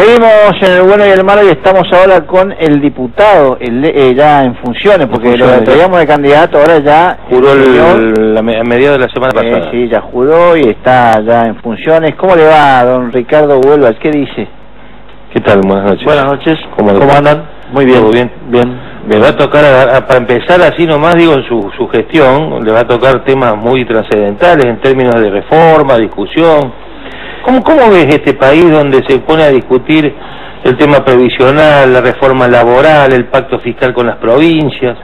Seguimos en el bueno y el malo y estamos ahora con el diputado, ya en funciones, porque lo traíamos de candidato, ahora ya... Juró a mediados de la semana pasada. Sí, ya juró y está ya en funciones. ¿Cómo le va, don Ricardo Huelva? ¿Qué dice? ¿Qué tal? Buenas noches. Buenas noches. ¿Cómo andan? Muy bien. ¿Todo bien? Bien. Le va a tocar, para empezar así nomás, digo, en su gestión, le va a tocar temas muy trascendentales en términos de reforma, discusión. ¿Cómo ves este país donde se pone a discutir el tema previsional, la reforma laboral, el pacto fiscal con las provincias?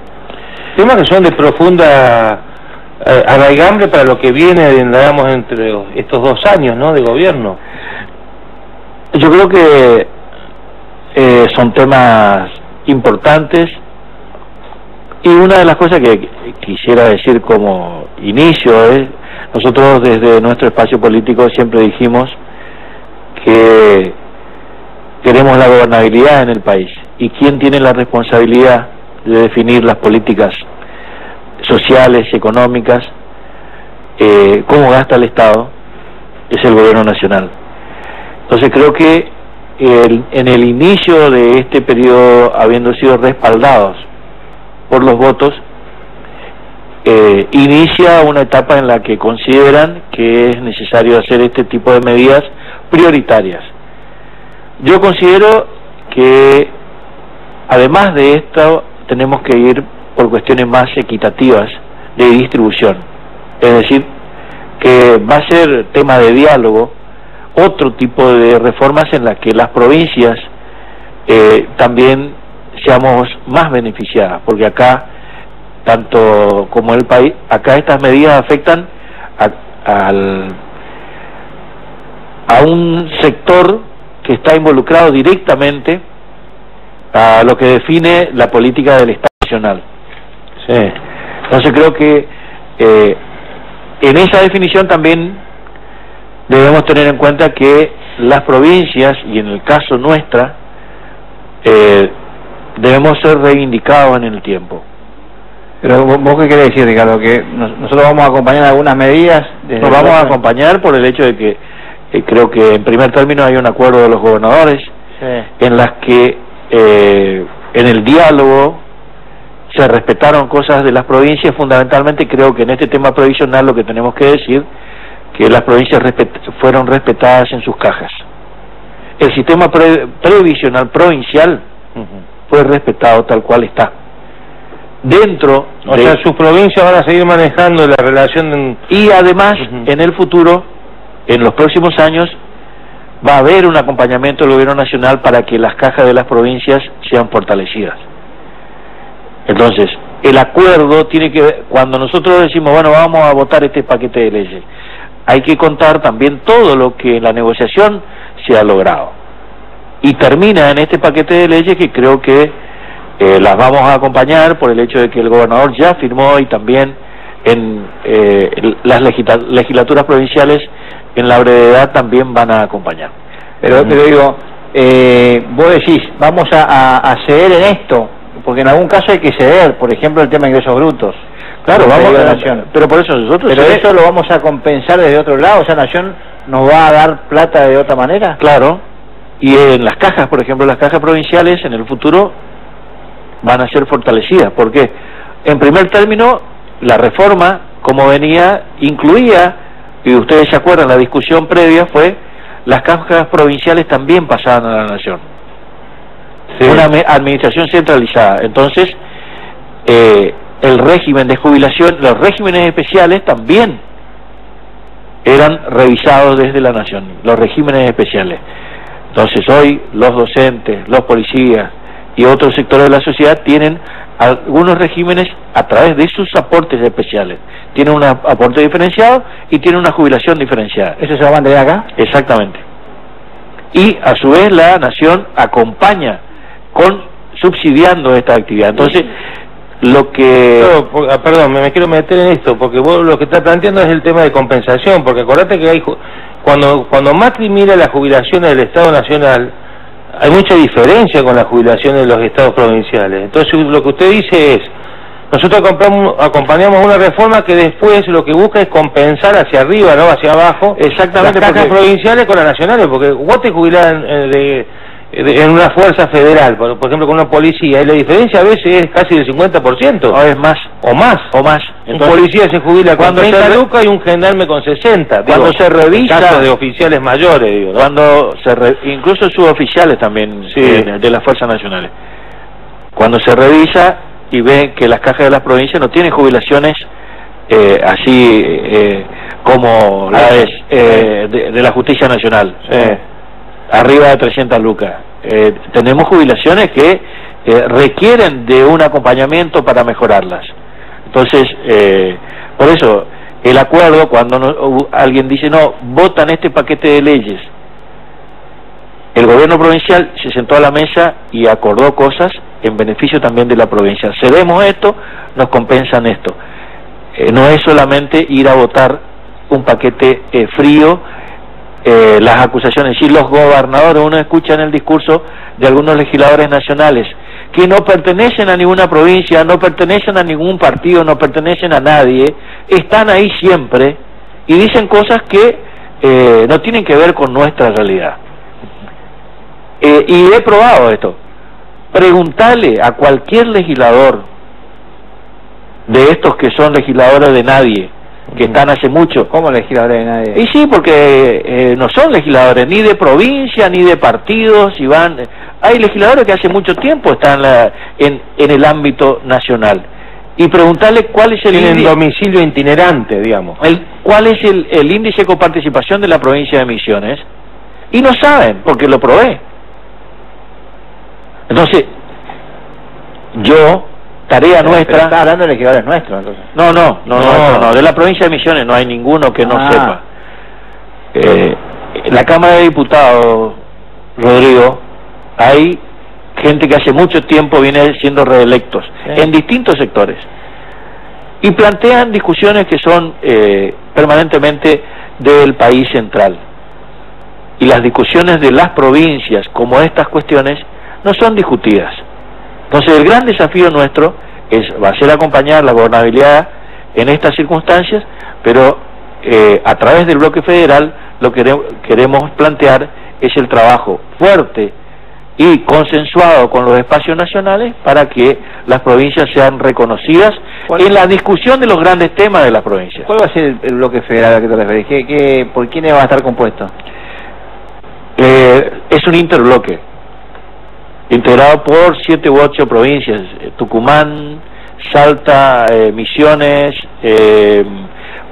Temas que son de profunda arraigambre para lo que viene, digamos, entre estos 2 años, ¿no?, de gobierno. Yo creo que son temas importantes, y una de las cosas que quisiera decir como inicio es: nosotros desde nuestro espacio político siempre dijimos que queremos la gobernabilidad en el país, y quién tiene la responsabilidad de definir las políticas sociales, económicas, cómo gasta el Estado, es el gobierno nacional. Entonces creo que en el inicio de este periodo, habiendo sido respaldados por los votos, inicia una etapa en la que consideran que es necesario hacer este tipo de medidas prioritarias. Yo considero que además de esto tenemos que ir por cuestiones más equitativas de distribución, es decir, que va a ser tema de diálogo otro tipo de reformas en las que las provincias también seamos más beneficiadas, porque acá, tanto como el país, acá estas medidas afectan a un sector que está involucrado directamente a lo que define la política del Estado Nacional. Sí. Entonces creo que en esa definición también debemos tener en cuenta que las provincias, y en el caso nuestra, debemos ser reivindicados en el tiempo. Pero vos qué querés decir, Ricardo, que nosotros vamos a acompañar algunas medidas. Nos vamos a acompañar por el hecho de que creo que en primer término hay un acuerdo de los gobernadores, sí, en las que en el diálogo se respetaron cosas de las provincias. Fundamentalmente creo que en este tema provisional lo que tenemos que decir que las provincias fueron respetadas en sus cajas. El sistema previsional provincial fue respetado tal cual está. Dentro o sea, sus provincias van a seguir manejando la relación y además en el futuro, en los próximos años, va a haber un acompañamiento del gobierno nacional para que las cajas de las provincias sean fortalecidas. Entonces, el acuerdo tiene que ver, cuando nosotros decimos, bueno, vamos a votar este paquete de leyes, hay que contar también todo lo que en la negociación se ha logrado. Y termina en este paquete de leyes que creo que las vamos a acompañar por el hecho de que el gobernador ya firmó, y también en las legislaturas provinciales en la brevedad también van a acompañar. Pero digo, vos decís, vamos a ceder en esto, porque en algún caso hay que ceder, por ejemplo el tema de ingresos brutos. Claro, vamos a Nación. Pero por eso nosotros... Pero eso lo vamos a compensar desde otro lado, o sea, Nación nos va a dar plata de otra manera. Claro, y en las cajas, por ejemplo, las cajas provinciales en el futuro van a ser fortalecidas, porque en primer término la reforma, como venía, incluía, y ustedes se acuerdan, la discusión previa fue, las cajas provinciales también pasaban a la Nación. Sí. Una administración centralizada. Entonces, el régimen de jubilación, los regímenes especiales también eran revisados desde la Nación, los regímenes especiales. Entonces hoy los docentes, los policías y otros sectores de la sociedad tienen algunos regímenes a través de sus aportes especiales. Tienen un aporte diferenciado y tienen una jubilación diferenciada. ¿Eso se va a mantener acá? Exactamente. Y a su vez la Nación acompaña subsidiando esta actividad. Entonces, lo que... Perdón, me quiero meter en esto, porque vos lo que estás planteando es el tema de compensación, porque acordate que hay cuando Macri mira las jubilaciones del Estado Nacional, hay mucha diferencia con las jubilaciones de los estados provinciales. Entonces lo que usted dice es, nosotros acompañamos una reforma que después lo que busca es compensar hacia arriba, no hacia abajo, exactamente, las cajas provinciales con las nacionales, porque vos te jubilás en una fuerza federal, por ejemplo con una policía, y la diferencia a veces es casi del 50%. No, es más. O más. Entonces, un policía se jubila con 30 lucas y un gendarme con 60. Cuando se revisa... En caso de oficiales mayores, digo, ¿no? Cuando incluso suboficiales también, sí, de las Fuerzas Nacionales. Cuando se revisa y ve que las cajas de las provincias no tienen jubilaciones así como la de la Justicia Nacional, arriba de 300 lucas. Tenemos jubilaciones que requieren de un acompañamiento para mejorarlas. Entonces, por eso, el acuerdo, cuando alguien dice, no, votan este paquete de leyes, el gobierno provincial se sentó a la mesa y acordó cosas en beneficio también de la provincia. Cedemos esto, nos compensan esto. No es solamente ir a votar un paquete frío, las acusaciones. Si los gobernadores, uno escucha en el discurso de algunos legisladores nacionales que no pertenecen a ninguna provincia, no pertenecen a ningún partido, no pertenecen a nadie, están ahí siempre y dicen cosas que no tienen que ver con nuestra realidad. Y he probado esto. Preguntarle a cualquier legislador de estos que son legisladores de nadie, que están hace mucho. ¿Cómo legisladores de nadie? Y sí, porque no son legisladores ni de provincia ni de partidos, y van... Hay legisladores que hace mucho tiempo están en el ámbito nacional. Y preguntarle cuál es el índice... domicilio itinerante, digamos. ¿Cuál es el índice de coparticipación de la provincia de Misiones? Y no saben, porque lo probé. Entonces, tarea nuestra... Está hablando de legisladores nuestros, entonces. No, de la provincia de Misiones no hay ninguno que no sepa. La Cámara de Diputados, Rodrigo, hay gente que hace mucho tiempo viene siendo reelectos, en distintos sectores, y plantean discusiones que son permanentemente del país central. Y las discusiones de las provincias, como estas cuestiones, no son discutidas. Entonces el gran desafío nuestro va a ser acompañar la gobernabilidad en estas circunstancias, pero a través del bloque federal lo que queremos plantear es el trabajo fuerte y consensuado con los espacios nacionales para que las provincias sean reconocidas en la discusión de los grandes temas de las provincias. ¿Cuál va a ser el bloque federal a que te referís? ¿Por quiénes va a estar compuesto? Es un interbloque integrado por 7 u 8 provincias: Tucumán, Salta, Misiones,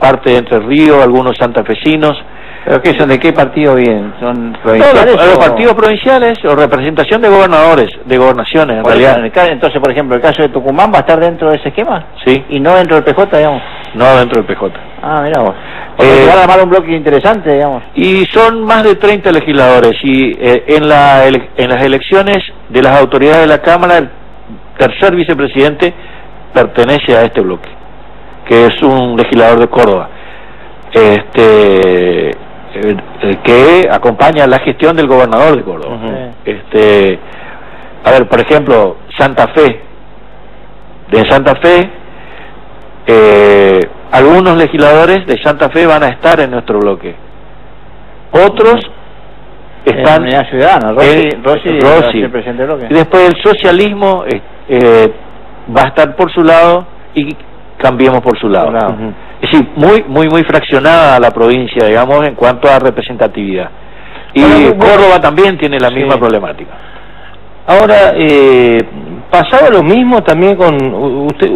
parte de Entre Ríos, algunos santafesinos. ¿Pero qué son? ¿De qué partido vienen? ¿Son provinciales? Los partidos provinciales o representación de gobernadores, de gobernaciones, en realidad. Entonces, por ejemplo, el caso de Tucumán va a estar dentro de ese esquema. Sí. ¿Y no dentro del PJ, digamos? No dentro del PJ. Ah, mirá vos. Va a armar un bloque interesante, digamos. Y son más de 30 legisladores, y en las elecciones de las autoridades de la Cámara, el tercer vicepresidente pertenece a este bloque, que es un legislador de Córdoba, que acompaña la gestión del gobernador de Córdoba. A ver, por ejemplo, Santa Fe. De Santa Fe, algunos legisladores de Santa Fe van a estar en nuestro bloque. Otros están... Unidad Ciudadana, Rossi, el presidente del bloque. Y después el socialismo va a estar por su lado y Cambiemos por su lado. Es decir, muy fraccionada la provincia, digamos, en cuanto a representatividad. Y Córdoba también tiene la misma problemática. Ahora, pasaba lo mismo también con...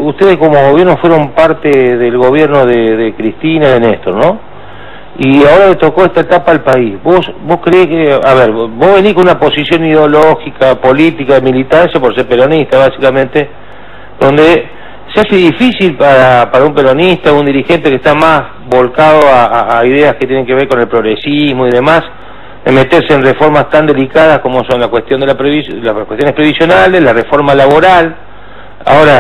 ustedes como gobierno fueron parte del gobierno de Cristina, de Néstor, ¿no? Y ahora le tocó esta etapa al país. ¿Vos creés que... A ver, vos venís con una posición ideológica, política, militar, eso por ser peronista, básicamente, donde se hace difícil para un peronista, un dirigente que está más volcado a ideas que tienen que ver con el progresismo y demás, de meterse en reformas tan delicadas como son la cuestión de las cuestiones previsionales, la reforma laboral. Ahora,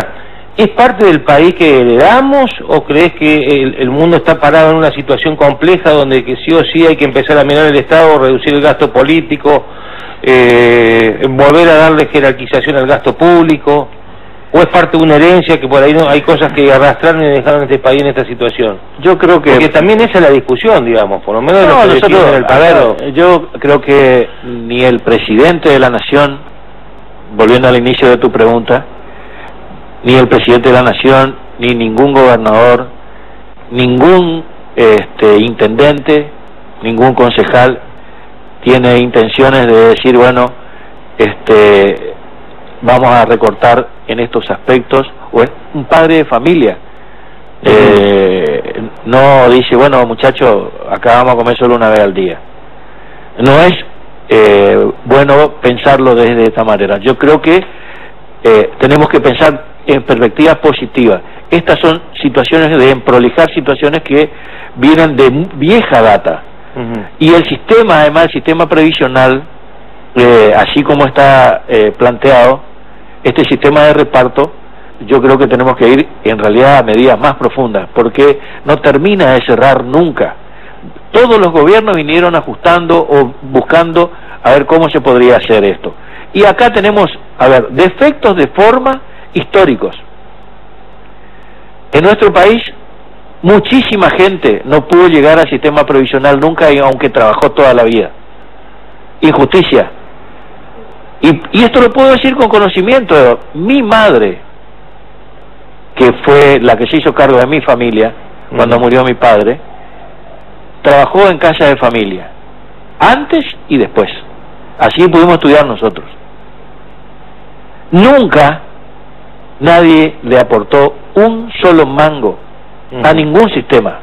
¿es parte del país que heredamos o crees que el mundo está parado en una situación compleja donde que sí o sí hay que empezar a mirar el Estado, reducir el gasto político, volver a darle jerarquización al gasto público? ¿O es parte de una herencia que por ahí no hay cosas que arrastraron y dejaron a este país en esta situación? Yo creo que... Porque también esa es la discusión, digamos, por lo menos de lo que nosotros, en el pasado. a ver, yo creo que ni el presidente de la nación, volviendo al inicio de tu pregunta, ni el presidente de la nación, ni ningún gobernador, ningún intendente, ningún concejal tiene intenciones de decir, bueno, vamos a recortar en estos aspectos, o un padre de familia no dice, bueno muchachos, acá vamos a comer solo una vez al día. No es bueno pensarlo desde esta manera. Yo creo que tenemos que pensar en perspectivas positivas. Estas son situaciones de emprolijar situaciones que vienen de vieja data. Y el sistema, además, el sistema previsional, así como está planteado, este sistema de reparto, yo creo que tenemos que ir en realidad a medidas más profundas, porque no termina de cerrar nunca. Todos los gobiernos vinieron ajustando o buscando a ver cómo se podría hacer esto. Y acá tenemos, a ver, defectos de forma históricos. En nuestro país, muchísima gente no pudo llegar al sistema previsional nunca, aunque trabajó toda la vida. Injusticia. Y esto lo puedo decir con conocimiento. Mi madre, que fue la que se hizo cargo de mi familia cuando murió mi padre, trabajó en casa de familia, antes y después. Así pudimos estudiar nosotros. Nunca nadie le aportó un solo mango a ningún sistema.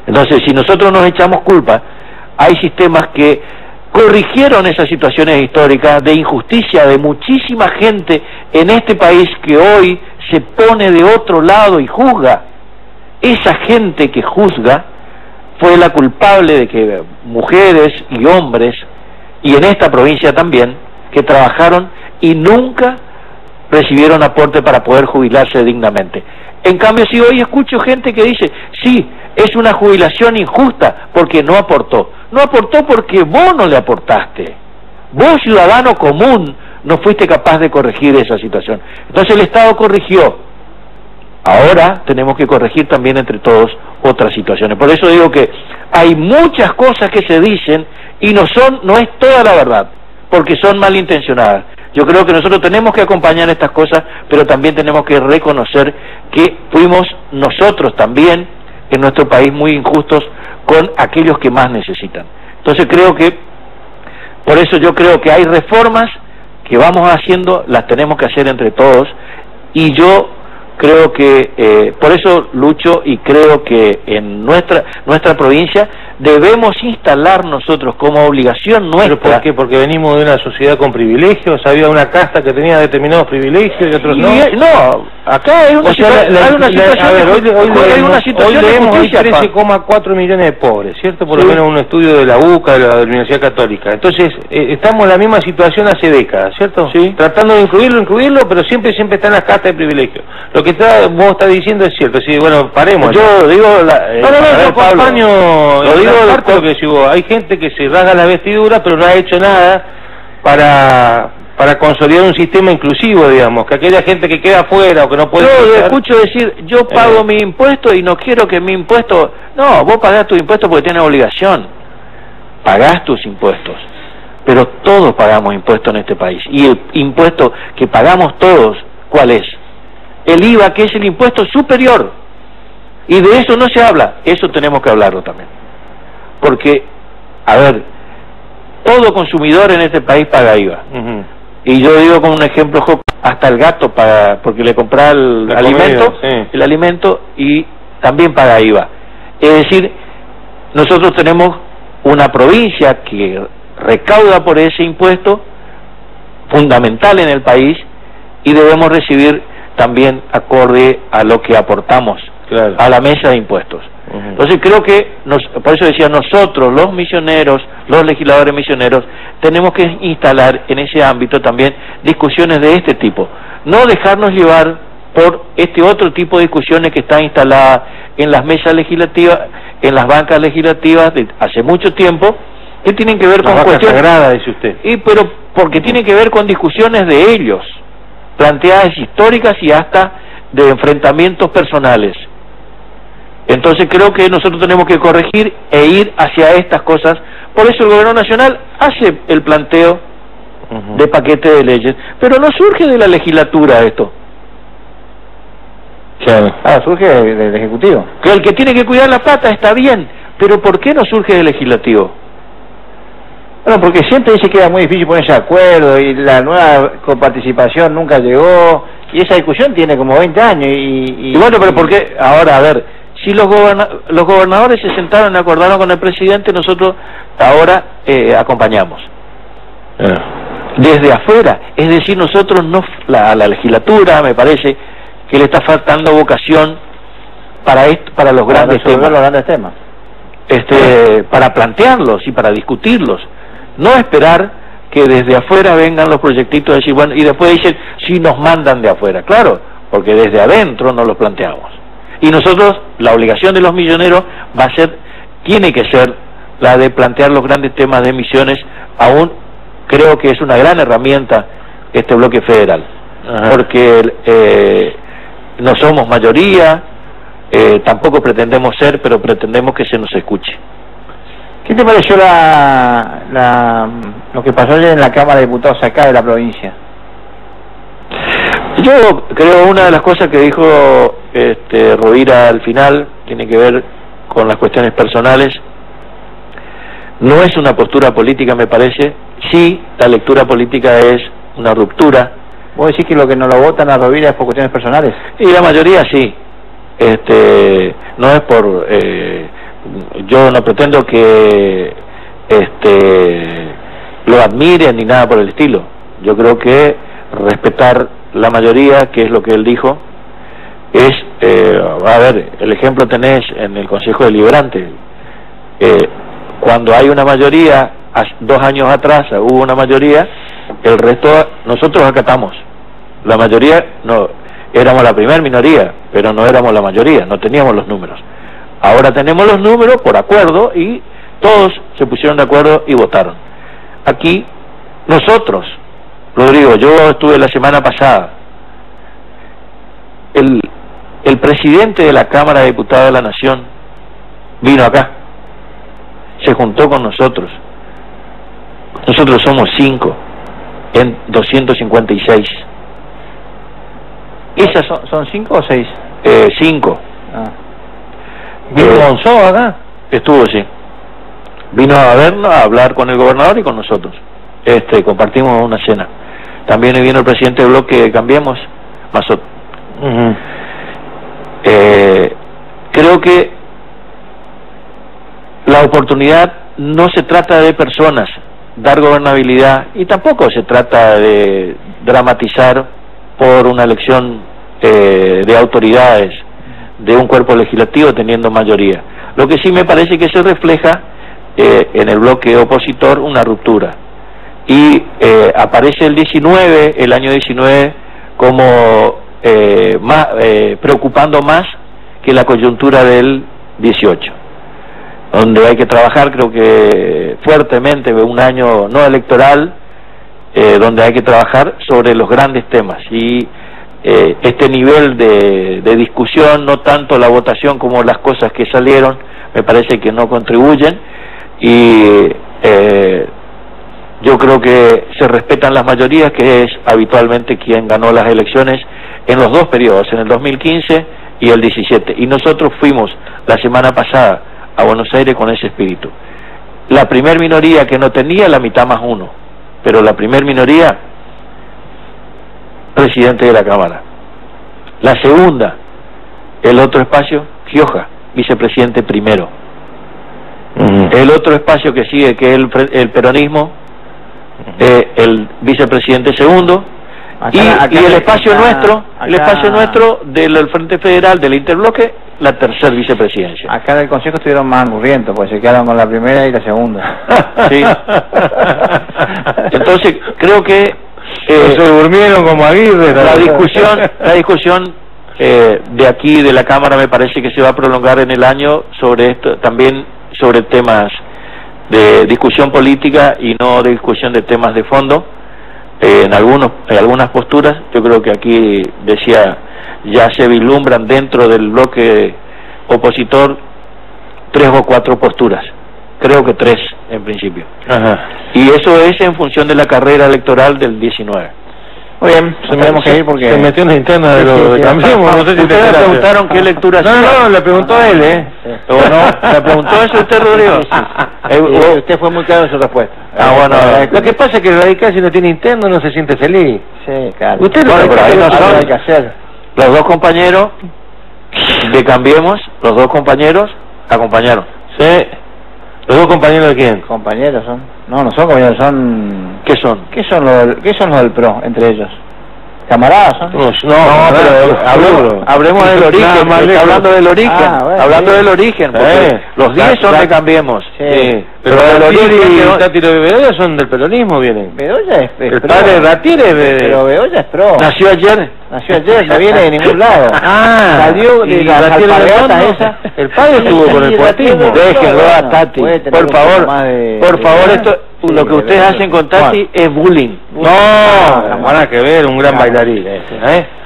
Entonces, si nosotros nos echamos culpa, hay sistemas que corrigieron esas situaciones históricas de injusticia de muchísima gente en este país que hoy se pone de otro lado y juzga. Esa gente que juzga fue la culpable de que mujeres y hombres, y en esta provincia también, que trabajaron y nunca recibieron aporte para poder jubilarse dignamente. En cambio, si hoy escucho gente que dice, sí, es una jubilación injusta porque no aportó. No aportó porque vos no le aportaste. Vos, ciudadano común, no fuiste capaz de corregir esa situación. Entonces el Estado corrigió. Ahora tenemos que corregir también entre todos otras situaciones. Por eso digo que hay muchas cosas que se dicen y no es toda la verdad, porque son malintencionadas. Yo creo que nosotros tenemos que acompañar estas cosas, pero también tenemos que reconocer que fuimos nosotros también en nuestro país muy injustos con aquellos que más necesitan. Entonces creo que, por eso yo creo que hay reformas que vamos haciendo, las tenemos que hacer entre todos, y yo creo que, por eso lucho y creo que en nuestra provincia debemos instalar nosotros como obligación nuestra. ¿Pero por qué? Porque venimos de una sociedad con privilegios, había una casta que tenía determinados privilegios y otros no. No, acá hay una situación. Hoy leemos hay 13,4 millones de pobres, ¿cierto? Por lo menos un estudio de la UCA, de la Universidad Católica. Entonces, estamos en la misma situación hace décadas, ¿cierto? Sí. Tratando de incluirlo, pero siempre está en las castas de privilegios. Lo que vos estás diciendo es cierto, sí, bueno, paremos. Yo digo... yo acompaño... Lo digo de que hay gente que se rasga la vestidura, pero no ha hecho nada para consolidar un sistema inclusivo, digamos, que aquella gente que queda afuera o que no puede... Yo escucho decir, yo pago mi impuesto y no quiero que mi impuesto... No, vos pagás tu impuesto porque tienes obligación. Pagás tus impuestos. Pero todos pagamos impuestos en este país. Y el impuesto que pagamos todos, ¿cuál es? El IVA, que es el impuesto superior. Y de eso no se habla. Eso tenemos que hablarlo también. Porque, a ver, todo consumidor en este país paga IVA. Y yo digo como un ejemplo, hasta el gato paga, porque le compra el alimento y también paga IVA. Es decir, nosotros tenemos una provincia que recauda por ese impuesto, fundamental en el país, y debemos recibir también acorde a lo que aportamos a la mesa de impuestos. Entonces creo que, por eso decía, nosotros, los misioneros, los legisladores misioneros, tenemos que instalar en ese ámbito también discusiones de este tipo. No dejarnos llevar por este otro tipo de discusiones que está instalada en las mesas legislativas, en las bancas legislativas de hace mucho tiempo, que tienen que ver con cuestiones sagradas, dice usted. Pero porque tienen que ver con discusiones de ellos. planteadas históricas y hasta de enfrentamientos personales. Entonces creo que nosotros tenemos que corregir e ir hacia estas cosas. Por eso el gobierno nacional hace el planteo de paquete de leyes, pero no surge de la legislatura esto. Surge del Ejecutivo. Que el que tiene que cuidar la plata está bien, pero ¿por qué no surge del Legislativo? Bueno, porque siempre dice que era muy difícil ponerse de acuerdo y la nueva coparticipación nunca llegó, y esa discusión tiene como 20 años y bueno, pero ¿por qué? Ahora, a ver, si los gobernadores se sentaron y acordaron con el presidente, nosotros ahora acompañamos. Desde afuera, es decir, nosotros no, la legislatura me parece que le está faltando vocación para esto, para los grandes temas, para plantearlos y para discutirlos, no esperar que desde afuera vengan los proyectitos y decir, bueno, y después dicen, si nos mandan de afuera, claro, porque desde adentro no los planteamos. Y nosotros, la obligación de los milloneros tiene que ser la de plantear los grandes temas de emisiones. Aún creo que es una gran herramienta este bloque federal, porque no somos mayoría, tampoco pretendemos ser, pero pretendemos que se nos escuche. ¿Qué te pareció lo que pasó ayer en la Cámara de Diputados acá de la provincia? Yo creo una de las cosas que dijo Rovira al final tiene que ver con las cuestiones personales. No es una postura política, me parece. Sí, la lectura política es una ruptura. ¿Vos decís que lo que no lo votan a Rovira es por cuestiones personales? Y la mayoría sí. No es por... yo no pretendo que lo admiren ni nada por el estilo. Yo creo que respetar la mayoría, que es lo que él dijo, es... a ver, el ejemplo tenés en el Consejo Deliberante. Cuando hay una mayoría, 2 años atrás hubo una mayoría, el resto nosotros acatamos. La mayoría no, éramos la primer minoría, pero no éramos la mayoría, no teníamos los números. Ahora tenemos los números por acuerdo y todos se pusieron de acuerdo y votaron. Aquí nosotros, Rodrigo, yo estuve la semana pasada, el presidente de la Cámara de Diputados de la Nación vino acá, se juntó con nosotros. Nosotros somos 5 en 256. ¿Esas son 5 o 6? 5. ¿Vino Monzó acá? Estuvo, sí. Vino a vernos, a hablar con el gobernador y con nosotros. Compartimos una cena. También vino el presidente del bloque Cambiemos, Mazot. Creo que la oportunidad no se trata de personas, dar gobernabilidad, y tampoco se trata de dramatizar por una elección de autoridades de un cuerpo legislativo teniendo mayoría. Lo que sí me parece que se refleja en el bloque opositor una ruptura, y aparece el año 19 como preocupando más que la coyuntura del 18, donde hay que trabajar, creo que fuertemente, un año no electoral, donde hay que trabajar sobre los grandes temas, y este nivel de discusión, no tanto la votación como las cosas que salieron, me parece que no contribuyen, y yo creo que se respetan las mayorías, que es habitualmente quien ganó las elecciones en los 2 periodos, en el 2015 y el 17, y nosotros fuimos la semana pasada a Buenos Aires con ese espíritu. La primer minoría, que no tenía la mitad más 1, pero la primer minoría, presidente de la Cámara. La segunda, el otro espacio, Gioja, vicepresidente primero. El otro espacio que sigue, que es el peronismo, el vicepresidente segundo, y el espacio nuestro del Frente Federal, del Interbloque, la tercer vicepresidencia. Acá en el Consejo estuvieron más angurrientos, porque se quedaron con la primera y la segunda. Sí. Entonces creo que se durmieron como Aguirre. La discusión de aquí de la Cámara me parece que se va a prolongar en el año sobre esto, también sobre temas de discusión política y no de discusión de temas de fondo. en algunas posturas. Yo creo que aquí decía, ya se vislumbran dentro del bloque opositor 3 o 4 posturas, creo que 3 en principio. Ajá. Y eso es en función de la carrera electoral del 19. Muy bien, tenemos que ir porque... Se metió en la interna de lo de Cambiemos, no sé si ustedes te preguntaron qué lectura hacía. No, le preguntó a él, ¿O no? ¿Le preguntó eso usted, Rodrigo? Usted fue muy claro en su respuesta. Bueno, lo que pasa es que el radical, si no tiene interno, no se siente feliz. Sí, claro. Usted Bueno, pero ahí no hay que son hacer. los 2 compañeros de Cambiemos, los 2 compañeros acompañaron. Sí. ¿Los 2 compañeros de quién? Compañeros son. No son compañeros, son... ¿Qué son? ¿Qué son los del PRO entre ellos? ¿Camaradas son? No, pero hablemos del origen, está hablando del origen, bueno, hablando del origen, porque los 10 son de Cambiemos. Sí. Pero Ratieri y Tátiro de Bedoya son del peronismo, vienen. Bedoya es El PRO. padre de Ratieri Pero Bedoya es PRO. Nació ayer. Nació ayer, no viene de ningún lado. Salió de las alpargatas esa. El padre estuvo con el cuatismo. Déjenlo a Tati, por favor, esto, lo que ustedes hacen con Tati es bullying. No, nada que ver, un gran bailarín.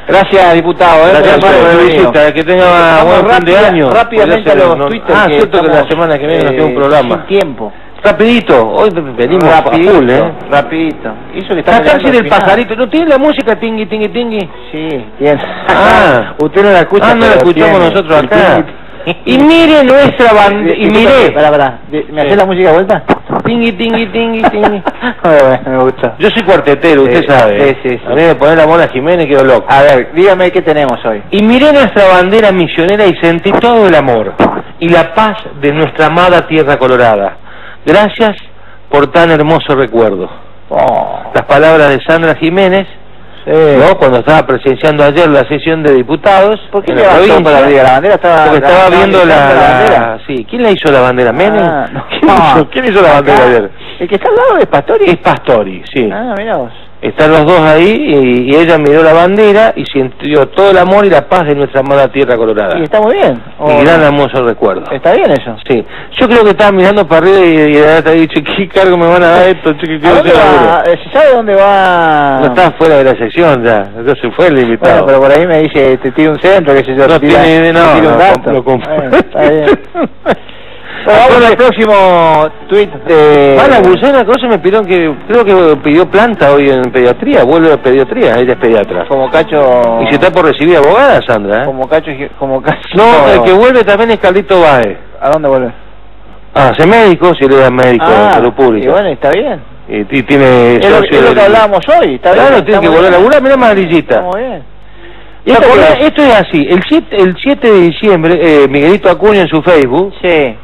Gracias, diputado. Gracias por la visita, que tenga buen fin de año. Rápidamente a los Twitter. Cierto que la semana que viene nos queda un programa. Sin tiempo. Rapidito, hoy venimos rapidito, full, rapidito. Hizo que está la canción del pajarito, ¿no tiene la música tingui, tingui, tingui? Sí, tiene. Usted no la escucha. No la escuchamos nosotros acá. Y mire nuestra bandera, y mire. Pará, ¿me hace la música de vuelta? Tingui, tingui, tingui, tingui. Me gusta. Yo soy cuartetero, usted sabe. Sí. A mí me poner la Mona Jiménez quedo loco. A ver, dígame qué tenemos hoy. Y miré nuestra bandera misionera y sentí todo el amor y la paz de nuestra amada tierra colorada. Gracias por tan hermoso recuerdo. Las palabras de Sandra Jiménez, ¿no? Cuando estaba presenciando ayer la sesión de diputados. ¿Por qué en la provincia, para la bandera? Porque estaba viendo la bandera. Sí, ¿quién la hizo la bandera? ¿Menem? ¿Quién hizo la bandera ayer? El que está al lado es Pastori. Es Pastori, sí. Mira vos. Están los dos ahí y ella miró la bandera y sintió todo el amor y la paz de nuestra amada tierra colorada. Y está muy bien. Y gran hermoso recuerdo. ¿Está bien eso? Sí. Yo creo que estaba mirando para arriba y te ha dicho, ¿qué cargo me van a dar esto? ¿Se sabe dónde va? No está fuera de la sección ya. Entonces fue el invitado. Bueno, pero por ahí me dice, te tira un centro, qué sé yo. No tiene, no, lo está bien. Vamos al próximo tweet de... La Bucena cosa me pidieron que, creo que pidió planta hoy en pediatría, vuelve a pediatría, ella es pediatra. Como Cacho... Y se está por recibir abogada, Sandra, ¿eh? Como Cacho... No, el que vuelve también es Carlito Báez. ¿A dónde vuelve? Hace médico, si le da médico de salud pública. Y bueno, está bien. Y tiene... Es lo que hablábamos hoy, está bien. Claro, tiene que volver a laburar, mirá amarillita. Está muy bien. Y esto es así, el 7 de diciembre, Miguelito Acuña en su Facebook... Sí.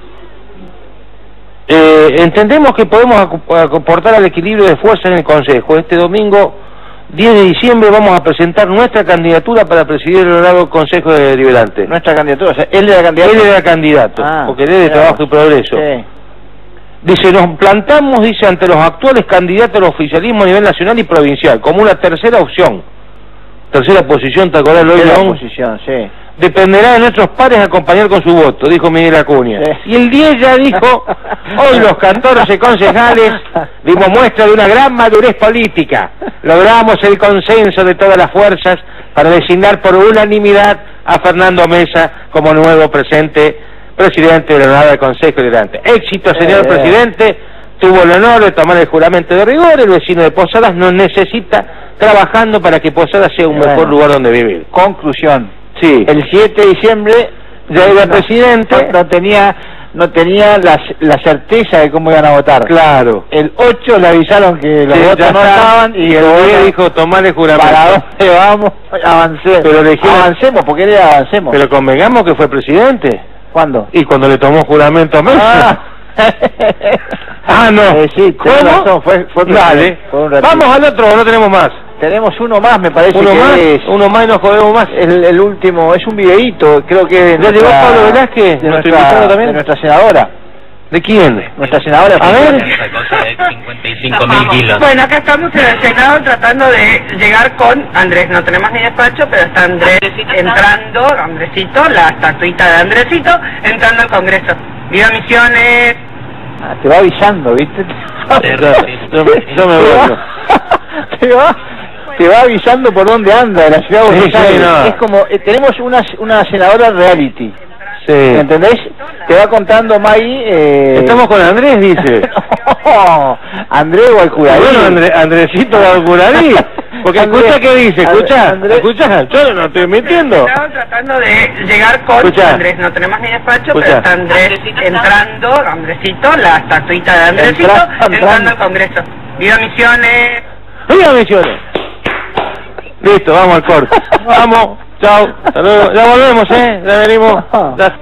Entendemos que podemos aportar al equilibrio de fuerza en el Consejo. Este domingo, 10 de diciembre, vamos a presentar nuestra candidatura para presidir el honorable Consejo Deliberante. Nuestra candidatura, o sea, él era candidato. Él era candidato, porque él es de Trabajo y Progreso. Sí. Dice, nos plantamos, dice, ante los actuales candidatos al oficialismo a nivel nacional y provincial, como una tercera opción. Tercera posición, ¿te acordás? Tercera posición, sí. Dependerá de nuestros pares acompañar con su voto, dijo Miguel Acuña. Sí. Y el 10 ya dijo, hoy los 14 concejales dimos muestra de una gran madurez política. Logramos el consenso de todas las fuerzas para designar por unanimidad a Fernando Mesa como nuevo presidente del honorable Consejo Deliberante. Éxito, señor presidente. Tuvo el honor de tomar el juramento de rigor. El vecino de Posadas nos necesita trabajando para que Posadas sea un mejor lugar donde vivir. Conclusión. Sí. El 7 de diciembre ya era presidente. No tenía la certeza de cómo iban a votar. Claro. El 8 le avisaron que los votos no estaban y el 9 dijo tomar el juramento. ¿Para dónde vamos? Avancemos. Pero avancemos, porque él era avancemos. Pero convengamos que fue presidente. ¿Cuándo? Y cuando le tomó juramento a Mesa. No. Sí, ¿Cómo? Razón, fue dale. Vamos al otro, no tenemos más. Tenemos uno más, me parece. Uno más y nos jodemos más. El último, es un videíto, creo que... ¿Ya llegó Pablo Velázquez? ¿Nuestro invitado también? De nuestra senadora. ¿De quién? Nuestra senadora. A ver. Esa cosa de 55.000 kilos. Bueno, acá estamos en el Senado tratando de llegar con Andrés. No tenemos ni despacho, pero está Andrés entrando, Andresito, la estatuita de Andresito, entrando al Congreso. ¡Viva Misiones! Te va avisando, ¿viste? Yo me voy. te va avisando por dónde anda de la ciudad de Buenos Aires. No. Es como, tenemos una senadora reality. Sí. ¿Entendés? Te va contando May... Estamos con Andrés, dice. No, Andrés Gualcurarí. Bueno, Andresito Gualcurarí. Porque escucha qué dice, escucha, yo no estoy mintiendo. Estamos tratando de llegar con Escuchá. Andrés, no tenemos ni despacho, Escuchá. pero está Andrés entrando, Andresito, la estatuita de Andresito, entrando al Congreso. ¡Viva Misiones! ¡Viva Misiones! Listo, vamos al corte. Vamos, chao, hasta luego. Ya volvemos, ya venimos. Ya.